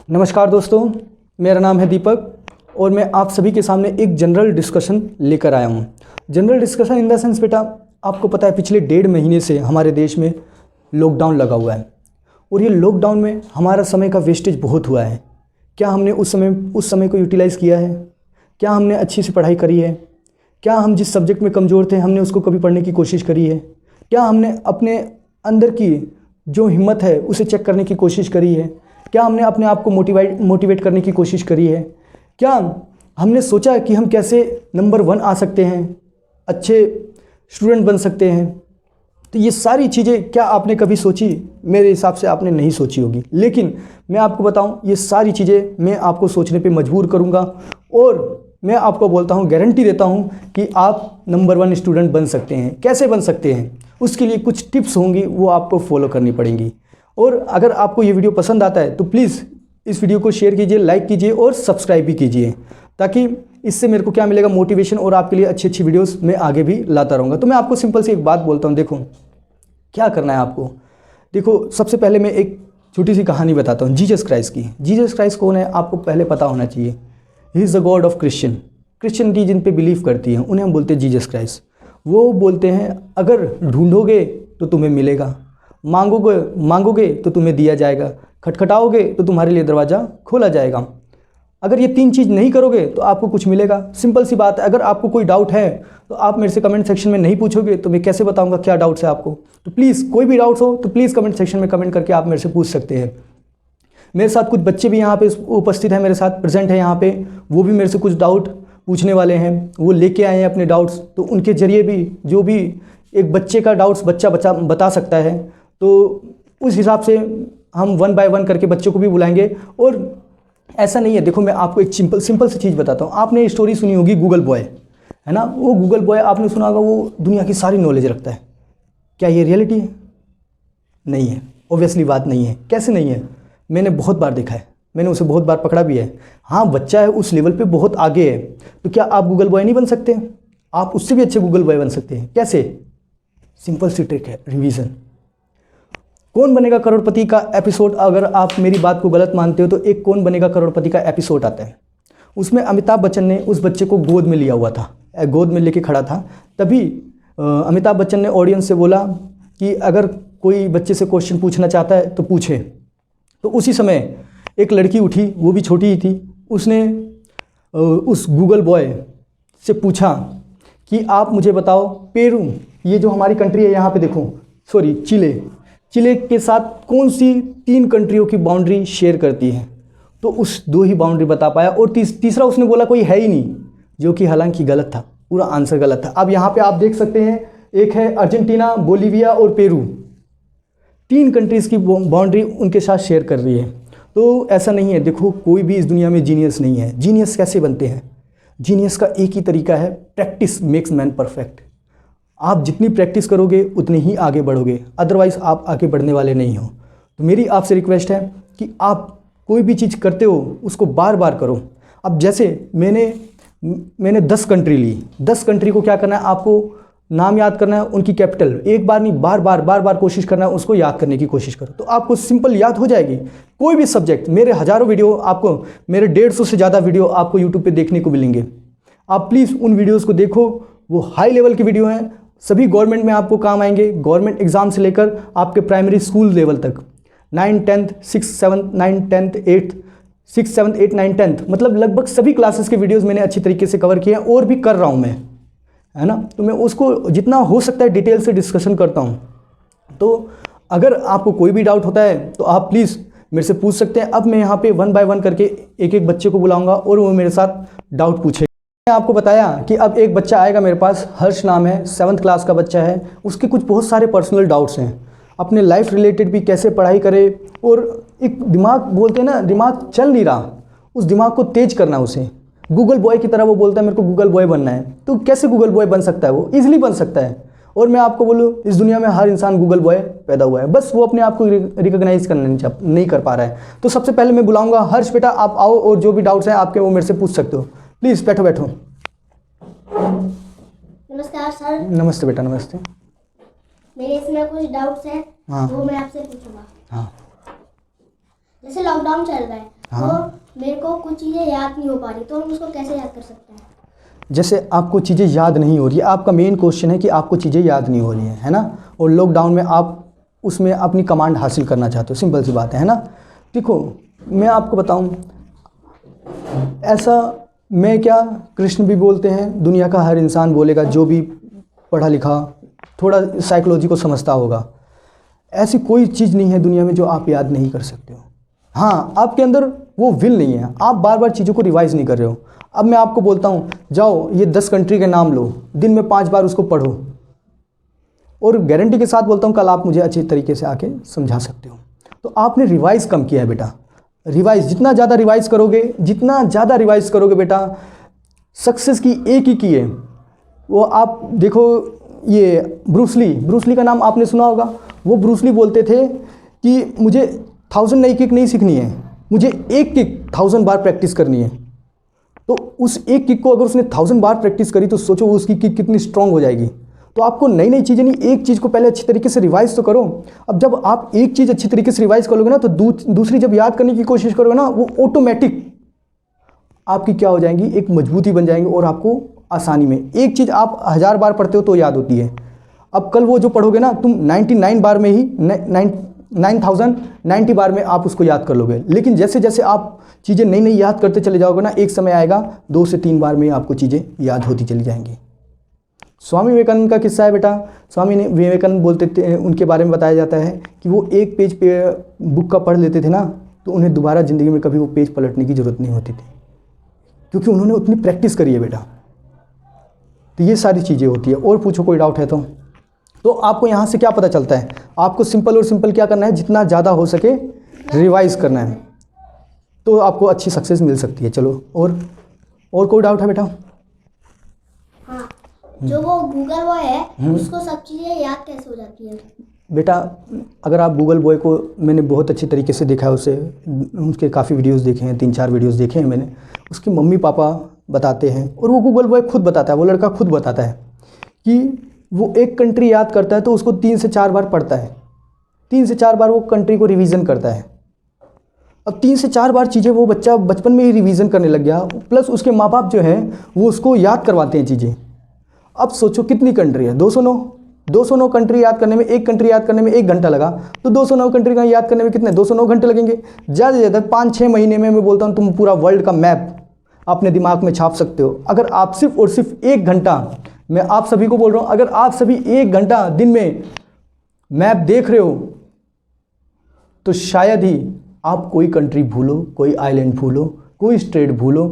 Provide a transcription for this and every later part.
नमस्कार दोस्तों, मेरा नाम है दीपक और मैं आप सभी के सामने एक जनरल डिस्कशन लेकर आया हूँ। General discussion in the sense बेटा, आपको पता है पिछले 1.5 महीने से हमारे देश में लॉकडाउन लगा हुआ है और ये लॉकडाउन में हमारा समय का वेस्टेज बहुत हुआ है। क्या हमने उस समय को यूटिलाइज़ किया है? क्या हमने अच्छी से पढ़ाई करी है? क्या हम जिस सब्जेक्ट में कमज़ोर थे हमने उसको कभी पढ़ने की कोशिश करी है? क्या हमने अपने अंदर की जो हिम्मत है उसे चेक करने की कोशिश करी है? क्या हमने अपने आप को मोटिवेट करने की कोशिश करी है? क्या हमने सोचा कि हम कैसे नंबर 1 आ सकते हैं, अच्छे स्टूडेंट बन सकते हैं? तो ये सारी चीज़ें क्या आपने कभी सोची? मेरे हिसाब से आपने नहीं सोची होगी, लेकिन मैं आपको बताऊं, ये सारी चीज़ें मैं आपको सोचने पे मजबूर करूंगा और मैं आपको बोलता हूं, गारंटी देता हूं कि आप नंबर 1 स्टूडेंट बन सकते हैं। कैसे बन सकते हैं? उसके लिए कुछ टिप्स होंगी, वो आपको फॉलो करनी पड़ेंगी। और अगर आपको ये वीडियो पसंद आता है तो प्लीज़ इस वीडियो को शेयर कीजिए, लाइक कीजिए और सब्सक्राइब भी कीजिए, ताकि इससे मेरे को क्या मिलेगा, मोटिवेशन, और आपके लिए अच्छी अच्छी वीडियोस मैं आगे भी लाता रहूँगा। तो मैं आपको सिंपल सी एक बात बोलता हूँ, देखो क्या करना है आपको। देखो, सबसे पहले मैं एक छोटी सी कहानी बताता हूँ जीसस क्राइस्ट की। जीसस क्राइस्ट कौन है आपको पहले पता होना चाहिए। He is the god of Christianity जिन पे बिलीव करती है उन्हें हम बोलते हैं जीसस क्राइस्ट। वो बोलते हैं अगर ढूंढोगे तो तुम्हें मिलेगा, मांगोगे तो तुम्हें दिया जाएगा, खटखटाओगे तो तुम्हारे लिए दरवाज़ा खोला जाएगा। अगर ये 3 चीज़ नहीं करोगे तो आपको कुछ मिलेगा। सिंपल सी बात है। अगर आपको कोई डाउट है तो आप मेरे से कमेंट सेक्शन में नहीं पूछोगे तो मैं कैसे बताऊंगा क्या डाउट्स है आपको। तो प्लीज़ कोई भी डाउट्स हो तो प्लीज़ कमेंट सेक्शन में कमेंट करके आप मेरे से पूछ सकते हैं। मेरे साथ कुछ बच्चे भी यहाँ पे उपस्थित हैं, मेरे साथ प्रेजेंट है यहाँ पे, वो भी मेरे से कुछ डाउट पूछने वाले हैं। वो लेके आए हैं अपने डाउट्स, तो उनके जरिए भी जो भी एक बच्चे का डाउट्स बच्चा बता सकता है, तो उस हिसाब से हम 1 बाय 1 करके बच्चों को भी बुलाएंगे। और ऐसा नहीं है, देखो मैं आपको एक सिंपल सी चीज़ बताता हूँ। आपने स्टोरी सुनी होगी गूगल बॉय, है ना? वो गूगल बॉय आपने सुना होगा, वो दुनिया की सारी नॉलेज रखता है। क्या ये रियलिटी है? नहीं है, ऑब्वियसली बात नहीं है। कैसे नहीं है? मैंने बहुत बार देखा है, मैंने उसे बहुत बार पकड़ा भी है। हाँ, बच्चा है, उस लेवल पे बहुत आगे है, तो क्या आप गूगल बॉय नहीं बन सकते? आप उससे भी अच्छे गूगल बॉय बन सकते हैं। कैसे? सिंपल सी ट्रिक है, रिवीजन। कौन बनेगा करोड़पति का एपिसोड, अगर आप मेरी बात को गलत मानते हो तो एक कौन बनेगा करोड़पति का एपिसोड आता है। उसमें अमिताभ बच्चन ने उस बच्चे को गोद में लिया हुआ था, गोद में लेके खड़ा था। तभी अमिताभ बच्चन ने ऑडियंस से बोला कि अगर कोई बच्चे से क्वेश्चन पूछना चाहता है तो पूछे। तो उसी समय एक लड़की उठी, वो भी छोटी ही थी। उसने उस गूगल बॉय से पूछा कि आप मुझे बताओ, पेरू, ये जो हमारी कंट्री है यहाँ पे देखो, सॉरी चिले के साथ कौन सी 3 कंट्रियों की बाउंड्री शेयर करती है? तो उस 2 ही बाउंड्री बता पाया, और तीसरा उसने बोला कोई है ही नहीं, जो कि हालांकि गलत था, पूरा आंसर गलत था। अब यहाँ पे आप देख सकते हैं, एक है अर्जेंटीना, बोलीविया और पेरू, 3 कंट्रीज़ की बाउंड्री उनके साथ शेयर कर रही है। तो ऐसा नहीं है, देखो कोई भी इस दुनिया में जीनियस नहीं है। जीनियस कैसे बनते हैं? जीनियस का एक ही तरीका है, प्रैक्टिस मेक्स मैन परफेक्ट। आप जितनी प्रैक्टिस करोगे उतनी ही आगे बढ़ोगे, अदरवाइज़ आप आगे बढ़ने वाले नहीं हो। तो मेरी आपसे रिक्वेस्ट है कि आप कोई भी चीज़ करते हो उसको बार बार करो। अब जैसे मैंने 10 कंट्री ली, 10 कंट्री को क्या करना है, आपको नाम याद करना है, उनकी कैपिटल, एक बार नहीं बार बार कोशिश करना है, उसको याद करने की कोशिश करो, तो आपको सिंपल याद हो जाएगी। कोई भी सब्जेक्ट, मेरे हज़ारों वीडियो आपको, मेरे 150 से ज़्यादा वीडियो आपको यूट्यूब पे देखने को मिलेंगे। आप प्लीज़ उन वीडियोज़ को देखो, वो हाई लेवल की वीडियो हैं, सभी गवर्नमेंट में आपको काम आएंगे। गवर्नमेंट एग्जाम से लेकर आपके प्राइमरी स्कूल लेवल तक, 9, 10th, 6, 7, 9, 10th, 8th, 6, 7, 8, 9, 10th, मतलब लगभग सभी क्लासेस के वीडियोस मैंने अच्छी तरीके से कवर किए हैं और भी कर रहा हूं मैं, है ना? तो मैं उसको जितना हो सकता है डिटेल से डिस्कशन करता हूं। तो अगर आपको कोई भी डाउट होता है तो आप प्लीज़ मेरे से पूछ सकते हैं। अब मैं यहाँ पे 1 बाय 1 करके एक एक बच्चे को बुलाऊँगा और वो मेरे साथ डाउट पूछेगा। मैंने आपको बताया कि अब एक बच्चा आएगा मेरे पास, हर्ष नाम है, 7th क्लास का बच्चा है। उसके कुछ बहुत सारे पर्सनल डाउट्स हैं, अपने लाइफ रिलेटेड भी, कैसे पढ़ाई करे, और एक दिमाग बोलते हैं ना, दिमाग चल नहीं रहा, उस दिमाग को तेज करना उसे। गूगल बॉय की तरह वो बोलता है मेरे को गूगल बॉय बनना है। तो कैसे गूगल बॉय बन सकता है? वो ईजिली बन सकता है। और मैं आपको बोलूँ, इस दुनिया में हर इंसान गूगल बॉय पैदा हुआ है, बस वो अपने आप को रिकॉग्नाइज करना नहीं कर पा रहा है। तो सबसे पहले मैं बुलाऊंगा हर्ष, बेटा आप आओ और जो भी डाउट्स हैं आपके वो मेरे से पूछ सकते हो। प्लीज़ बैठो। नमस्कार सर। नमस्ते बेटा, नमस्ते। मेरे इसमें कुछ डाउट्स हैं, हाँ, वो मैं आपसे पूछूंगा। हाँ, जैसे लॉकडाउन चल रहा है, हाँ। तो मेरे को कुछ चीज़ें याद नहीं हो पा रही, तो हम उसको कैसे याद कर सकते हैं? जैसे आपको चीज़ें याद नहीं हो रही है, आपका मेन क्वेश्चन है कि आपको चीज़ें याद नहीं हो रही है ना, और लॉकडाउन में आप उसमें अपनी कमांड हासिल करना चाहते हो, सिंपल सी बात है ना। देखो मैं आपको बताऊं, ऐसा मैं क्या, कृष्ण भी बोलते हैं, दुनिया का हर इंसान बोलेगा जो भी पढ़ा लिखा थोड़ा साइकोलॉजी को समझता होगा, ऐसी कोई चीज़ नहीं है दुनिया में जो आप याद नहीं कर सकते हो। हाँ, आपके अंदर वो विल नहीं है, आप बार बार चीज़ों को रिवाइज़ नहीं कर रहे हो। अब मैं आपको बोलता हूँ जाओ ये 10 कंट्री के नाम लो, दिन में 5 बार उसको पढ़ो, और गारंटी के साथ बोलता हूँ कल आप मुझे अच्छे तरीके से आके समझा सकते हो। तो आपने रिवाइज़ कम किया है बेटा। रिवाइज़ जितना ज़्यादा रिवाइज़ करोगे बेटा, सक्सेस की एक ही की है वो। आप देखो ये ब्रूसली का नाम आपने सुना होगा। वो ब्रूसली बोलते थे कि मुझे 1000 नई किक नहीं सीखनी है, मुझे एक किक 1000 बार प्रैक्टिस करनी है। तो उस एक किक को अगर उसने 1000 बार प्रैक्टिस करी तो सोचो उसकी किक कितनी स्ट्रांग हो जाएगी। तो आपको नई नई चीज़ें नहीं, एक चीज़ को पहले अच्छी तरीके से रिवाइज़ तो करो। अब जब आप एक चीज़ अच्छी तरीके से रिवाइज़ करोगे ना, तो दूसरी जब याद करने की कोशिश करोगे ना, वो ऑटोमेटिक आपकी क्या हो जाएंगी, एक मजबूती बन जाएंगी, और आपको आसानी में एक चीज़ आप 1000 बार पढ़ते हो तो याद होती है। अब कल वो जो पढ़ोगे ना, तुम 99 बार में ही 9090 बार में आप उसको याद कर लोगे। लेकिन जैसे जैसे आप चीज़ें नई नई याद करते चले जाओगे ना, एक समय आएगा 2 से 3 बार में आपको चीज़ें याद होती चली जाएंगी। स्वामी विवेकानंद का किस्सा है बेटा। स्वामी विवेकानंद बोलते थे, उनके बारे में बताया जाता है कि वो एक पेज पे बुक का पढ़ लेते थे ना, तो उन्हें दोबारा ज़िंदगी में कभी वो पेज पलटने की ज़रूरत नहीं होती थी, क्योंकि उन्होंने उतनी प्रैक्टिस करी है बेटा। तो ये सारी चीज़ें होती है। और पूछो, कोई डाउट है तो आपको यहाँ से क्या पता चलता है, आपको सिंपल और सिंपल क्या करना है, जितना ज़्यादा हो सके रिवाइज़ करना है, तो आपको अच्छी सक्सेस मिल सकती है। चलो और कोई डाउट है बेटा? हाँ, जो वो गूगल बॉय है उसको सब चीज़ें याद कैसे हो जाती है? बेटा अगर आप गूगल बॉय को, मैंने बहुत अच्छी तरीके से देखा है उसे, उसके काफ़ी वीडियोस देखे हैं, 3-4 वीडियोस देखे हैं मैंने। उसके मम्मी पापा बताते हैं, और वो गूगल बॉय खुद बताता है, वो लड़का खुद बताता है कि वो एक कंट्री याद करता है तो उसको 3 से 4 बार पढ़ता है, 3 से 4 बार वो कंट्री को रिवीजन करता है। अब 3 से 4 बार चीज़ें वो बच्चा बचपन में ही रिवीजन करने लग गया, प्लस उसके माँ बाप जो हैं वो उसको याद करवाते हैं चीज़ें। अब सोचो कितनी कंट्री है, 209 कंट्री याद करने में, एक कंट्री याद करने में 1 घंटा लगा, तो 209 कंट्री का याद करने में कितने 209 घंटे लगेंगे। ज़्यादा से ज़्यादा 5-6 महीने में मैं बोलता हूँ तुम पूरा वर्ल्ड का मैप अपने दिमाग में छाप सकते हो। अगर आप सिर्फ और सिर्फ 1 घंटा, मैं आप सभी को बोल रहा हूँ, अगर आप सभी 1 घंटा दिन में मैप देख रहे हो तो शायद ही आप कोई कंट्री भूलो, कोई आइलैंड भूलो, कोई स्टेट भूलो,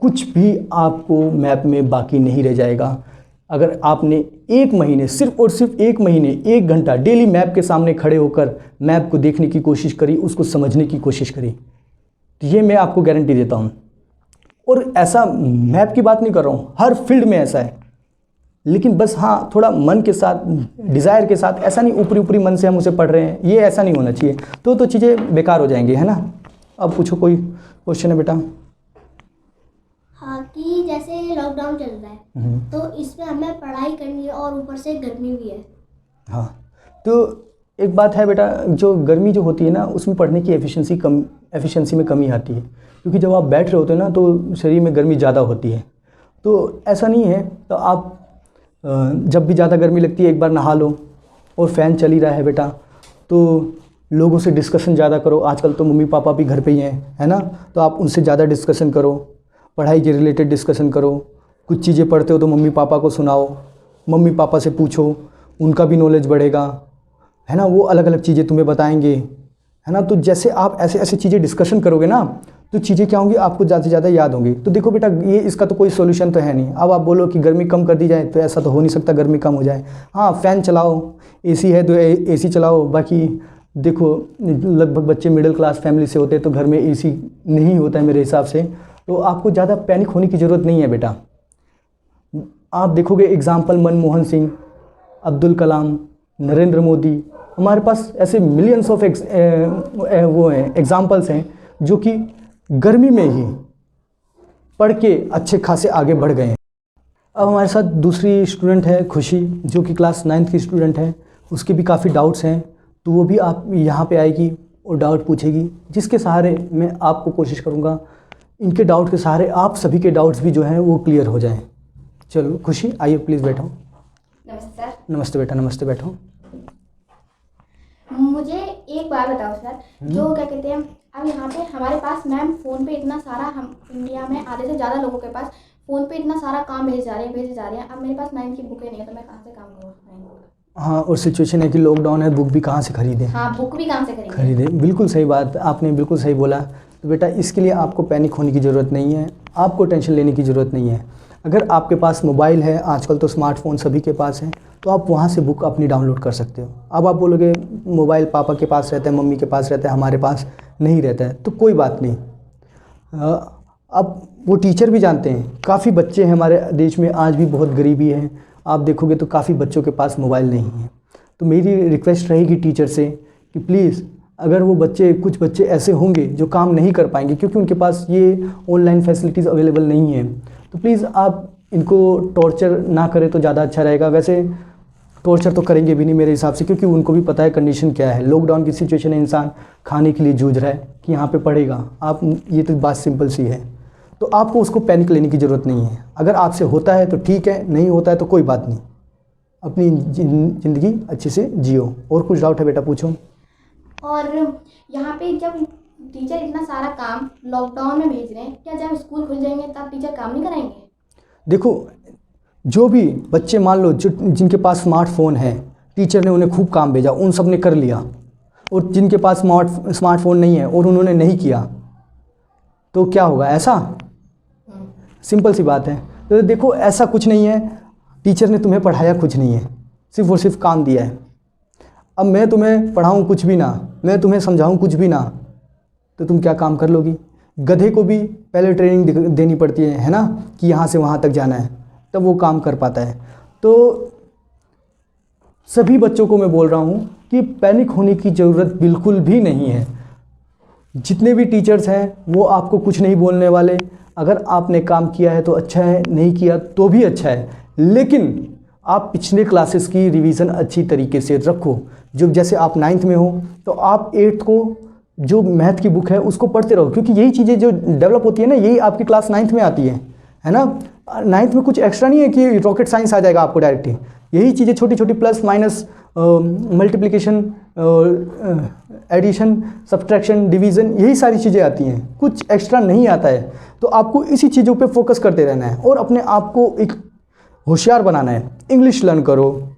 कुछ भी आपको मैप में बाकी नहीं रह जाएगा। अगर आपने 1 महीने, सिर्फ और सिर्फ 1 महीने 1 घंटा डेली मैप के सामने खड़े होकर मैप को देखने की कोशिश करी, उसको समझने की कोशिश करी, तो ये मैं आपको गारंटी देता हूँ। और ऐसा मैप की बात नहीं कर रहा हूँ, हर फील्ड में ऐसा है। लेकिन बस हाँ, थोड़ा मन के साथ, डिज़ायर के साथ, ऐसा नहीं ऊपरी मन से हम उसे पढ़ रहे हैं, ये ऐसा नहीं होना चाहिए, तो चीज़ें बेकार हो जाएंगी, है ना। अब पूछो, कोई क्वेश्चन है बेटा? हाँ, कि जैसे लॉकडाउन चल रहा है तो इसमें हमें पढ़ाई करनी है और ऊपर से गर्मी भी है। हाँ, तो एक बात है बेटा, जो गर्मी जो होती है ना, उसमें पढ़ने की एफिशिएंसी में कमी आती है, क्योंकि जब आप बैठ रहे होते हैं ना तो शरीर में गर्मी ज़्यादा होती है। तो ऐसा नहीं है, तो आप जब भी ज़्यादा गर्मी लगती है एक बार नहा लो, और फ़ैन चल ही रहा है बेटा, तो लोगों से डिस्कशन ज़्यादा करो। आजकल तो मम्मी पापा भी घर पे ही हैं, है ना, तो आप उनसे ज़्यादा डिस्कशन करो, पढ़ाई के रिलेटेड डिस्कशन करो। कुछ चीज़ें पढ़ते हो तो मम्मी पापा को सुनाओ, मम्मी पापा से पूछो, उनका भी नॉलेज बढ़ेगा, है ना, वो अलग अलग चीज़ें तुम्हें बताएंगे, है ना। तो जैसे आप ऐसे ऐसे चीज़ें डिस्कशन करोगे ना, तो चीज़ें क्या होंगी, आपको ज़्यादा से ज़्यादा याद होंगी। तो देखो बेटा, ये इसका तो कोई सोल्यूशन तो है नहीं। अब आप बोलो कि गर्मी कम कर दी जाए, तो ऐसा तो हो नहीं सकता गर्मी कम हो जाए। हाँ, फ़ैन चलाओ, एसी है तो एसी चलाओ। बाकी देखो, लगभग बच्चे मिडिल क्लास फैमिली से होते हैं तो घर में एसी नहीं होता है मेरे हिसाब से, तो आपको ज़्यादा पैनिक होने की ज़रूरत नहीं है बेटा। आप देखोगे एग्ज़ाम्पल, मनमोहन सिंह, अब्दुल कलाम, नरेंद्र मोदी, हमारे पास ऐसे मिलियंस ऑफ वो हैं, एग्ज़ाम्पल्स हैं जो कि गर्मी में ही पढ़ के अच्छे खासे आगे बढ़ गए हैं। अब हमारे साथ दूसरी स्टूडेंट है खुशी, जो कि क्लास 9th की स्टूडेंट है। उसके भी काफ़ी डाउट्स हैं, तो वो भी आप यहाँ पे आएगी और डाउट पूछेगी, जिसके सहारे मैं आपको कोशिश करूँगा इनके डाउट के सहारे आप सभी के डाउट्स भी जो हैं वो क्लियर हो जाएं। चलो खुशी, आइए प्लीज़ बैठो। नमस्ते सर। नमस्ते बेटा, नमस्ते, बैठो। मुझे एक बात बताओ सर, जो क्या कहते हैं, अब यहाँ पे हमारे पास मैम फ़ोन पे इतना सारा, हम इंडिया में आधे से ज़्यादा लोगों के पास फ़ोन पे इतना सारा काम भेजे जा रहे हैं। अब मेरे पास 9th की बुकें नहीं है, तो मैं कहाँ से काम करूँ 9th? हाँ, और सिचुएशन है कि लॉकडाउन है, बुक भी कहाँ से खरीदें। हाँ, बुक भी कहाँ से खरीदे, बिल्कुल सही बात, आपने बिल्कुल सही बोला। तो बेटा इसके लिए आपको पैनिक होने की ज़रूरत नहीं है, आपको टेंशन लेने की ज़रूरत नहीं है। अगर आपके पास मोबाइल है, आजकल तो स्मार्टफोन सभी के पास है, तो आप वहाँ से बुक अपनी डाउनलोड कर सकते हो। अब आप बोलोगे मोबाइल पापा के पास रहता है, मम्मी के पास रहता है, हमारे पास नहीं रहता है, तो कोई बात नहीं। अब वो टीचर भी जानते हैं, काफ़ी बच्चे हैं हमारे देश में, आज भी बहुत गरीबी है। आप देखोगे तो काफ़ी बच्चों के पास मोबाइल नहीं है। तो मेरी रिक्वेस्ट रहेगी टीचर से कि प्लीज़, अगर वो बच्चे, कुछ बच्चे ऐसे होंगे जो काम नहीं कर पाएंगे क्योंकि उनके पास ये ऑनलाइन फैसिलिटीज़ अवेलेबल नहीं है, तो प्लीज़ आप इनको टॉर्चर ना करें तो ज़्यादा अच्छा रहेगा। वैसे टॉर्चर तो करेंगे भी नहीं मेरे हिसाब से, क्योंकि उनको भी पता है कंडीशन क्या है। लॉकडाउन की सिचुएशन है, इंसान खाने के लिए जूझ रहा है कि यहाँ पे पढ़ेगा आप, ये तो बात सिंपल सी है। तो आपको उसको पैनिक लेने की ज़रूरत नहीं है। अगर आपसे होता है तो ठीक है, नहीं होता है तो कोई बात नहीं, अपनी ज़िंदगी अच्छे से जियो। और कुछ डाउट है बेटा, पूछो। और यहाँ पे जब टीचर इतना सारा काम लॉकडाउन में भेज रहे हैं, क्या जब स्कूल खुल जाएंगे तब टीचर काम नहीं कराएंगे? देखो, जो भी बच्चे मान लो जिनके पास स्मार्टफोन है, टीचर ने उन्हें खूब काम भेजा, उन सब ने कर लिया, और जिनके पास स्मार्टफोन नहीं है और उन्होंने नहीं किया, तो क्या होगा? ऐसा सिंपल सी बात है। तो देखो, ऐसा कुछ नहीं है, टीचर ने तुम्हें पढ़ाया कुछ नहीं है, सिर्फ और सिर्फ काम दिया है। अब मैं तुम्हें पढ़ाऊँ कुछ भी ना, मैं तुम्हें समझाऊँ कुछ भी ना, तो तुम क्या काम कर लोगी? गधे को भी पहले ट्रेनिंग देनी पड़ती है ना, कि यहाँ से वहाँ तक जाना है, तब वो काम कर पाता है। तो सभी बच्चों को मैं बोल रहा हूँ कि पैनिक होने की ज़रूरत बिल्कुल भी नहीं है। जितने भी टीचर्स हैं वो आपको कुछ नहीं बोलने वाले। अगर आपने काम किया है तो अच्छा है, नहीं किया तो भी अच्छा है, लेकिन आप पिछले क्लासेस की रिवीजन अच्छी तरीके से रखो। जो जैसे आप 9th में हो तो आप 8th को जो मैथ की बुक है उसको पढ़ते रहो, क्योंकि यही चीज़ें जो डेवलप होती है ना, यही आपकी क्लास 9th में आती है ना। 9th में कुछ एक्स्ट्रा नहीं है कि रॉकेट साइंस आ जाएगा आपको डायरेक्टली। यही चीज़ें छोटी छोटी, plus minus, multiplication, addition, subtraction, division, यही सारी चीज़ें आती हैं, कुछ एक्स्ट्रा नहीं आता है। तो आपको इसी चीज़ों पे फोकस करते रहना है और अपने आप को एक होशियार बनाना है। इंग्लिश लर्न करो,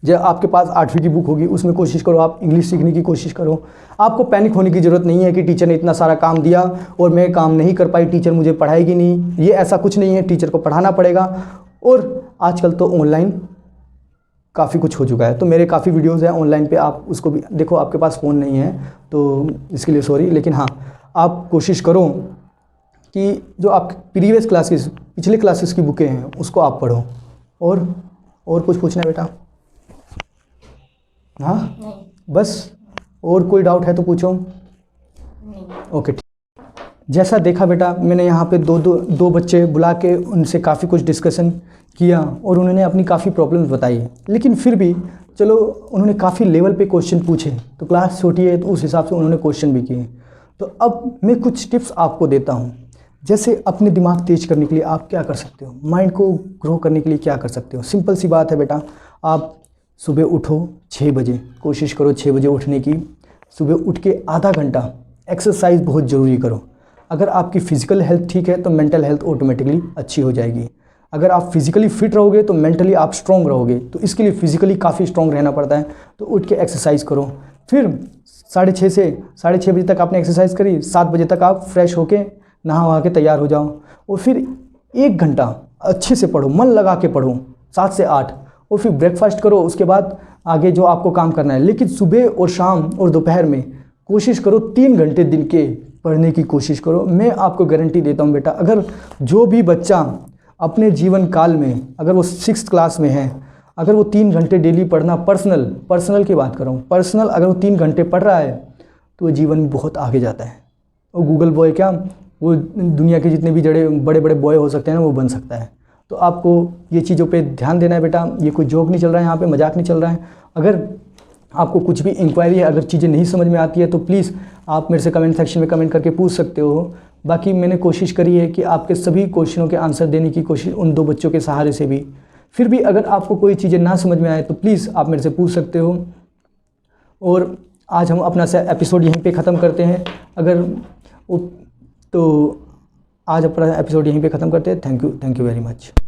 जब आपके पास 8वीं की बुक होगी उसमें कोशिश करो, आप इंग्लिश सीखने की कोशिश करो। आपको पैनिक होने की ज़रूरत नहीं है कि टीचर ने इतना सारा काम दिया और मैं काम नहीं कर पाई, टीचर मुझे पढ़ाएगी नहीं। ये ऐसा कुछ नहीं है, टीचर को पढ़ाना पड़ेगा। और आजकल तो ऑनलाइन काफ़ी कुछ हो चुका है, तो मेरे काफ़ी वीडियोज़ हैं ऑनलाइन पे, आप उसको भी देखो। आपके पास फ़ोन नहीं है तो इसके लिए सॉरी, लेकिन हाँ, आप कोशिश करो कि जो आप प्रीवियस क्लासेस, पिछले क्लासेस की बुकें हैं उसको आप पढ़ो। और कुछ पूछना है बेटा? हाँ नहीं। बस, और कोई डाउट है तो पूछो। नहीं। ओके, ठीक। जैसा देखा बेटा, मैंने यहाँ पे दो बच्चे बुला के उनसे काफ़ी कुछ डिस्कशन किया और उन्होंने अपनी काफ़ी प्रॉब्लम्स बताई, लेकिन फिर भी चलो उन्होंने काफ़ी लेवल पे क्वेश्चन पूछे। तो क्लास छोटी है तो उस हिसाब से उन्होंने क्वेश्चन भी किए। तो अब मैं कुछ टिप्स आपको देता हूँ, जैसे अपने दिमाग तेज करने के लिए आप क्या कर सकते हो, माइंड को ग्रो करने के लिए क्या कर सकते हो। सिंपल सी बात है बेटा, आप सुबह उठो 6 बजे, कोशिश करो 6 बजे उठने की। सुबह उठ के आधा घंटा एक्सरसाइज बहुत ज़रूरी करो। अगर आपकी फ़िज़िकल हेल्थ ठीक है तो मेंटल हेल्थ ऑटोमेटिकली अच्छी हो जाएगी। अगर आप फिज़िकली फिट रहोगे तो मेंटली आप स्ट्रॉन्ग रहोगे, तो इसके लिए फ़िज़िकली काफ़ी स्ट्रॉन्ग रहना पड़ता है। तो उठ के एक्सरसाइज करो, फिर 6:30 से 6:30 बजे तक आपने एक्सरसाइज करी, 7 बजे तक आप फ्रेश होके नहा वहा के तैयार हो जाओ, और फिर 1 घंटा अच्छे से पढ़ो, मन लगा के पढ़ो 7 से 8, और फिर ब्रेकफास्ट करो। उसके बाद आगे जो आपको काम करना है, लेकिन सुबह और शाम और दोपहर में कोशिश करो 3 घंटे दिन के पढ़ने की कोशिश करो। मैं आपको गारंटी देता हूँ बेटा, अगर जो भी बच्चा अपने जीवन काल में, अगर वो 6th क्लास में है, अगर वो 3 घंटे डेली पढ़ना, पर्सनल की बात कर रहा हूँ, पर्सनल अगर वो 3 घंटे पढ़ रहा है तो वो जीवन में बहुत आगे जाता है। और गूगल बॉय क्या, वो दुनिया के जितने भी बड़े बड़े बॉय हो सकते हैं ना, वो बन सकता है। तो आपको ये चीज़ों पे ध्यान देना है बेटा। ये कोई जोक नहीं चल रहा है यहाँ पे, मजाक नहीं चल रहा है। अगर आपको कुछ भी इंक्वायरी है, अगर चीज़ें नहीं समझ में आती है तो प्लीज़ आप मेरे से कमेंट सेक्शन में कमेंट करके पूछ सकते हो। बाकी मैंने कोशिश करी है कि आपके सभी क्वेश्चनों के आंसर देने की कोशिश उन 2 बच्चों के सहारे से भी। फिर भी अगर आपको कोई चीज़ें ना समझ में आए तो प्लीज़ आप मेरे से पूछ सकते हो। और आज हम अपना एपिसोड यहीं पे ख़त्म करते हैं। तो आज अपना एपिसोड यहीं पे ख़त्म करते हैं। Thank you very much.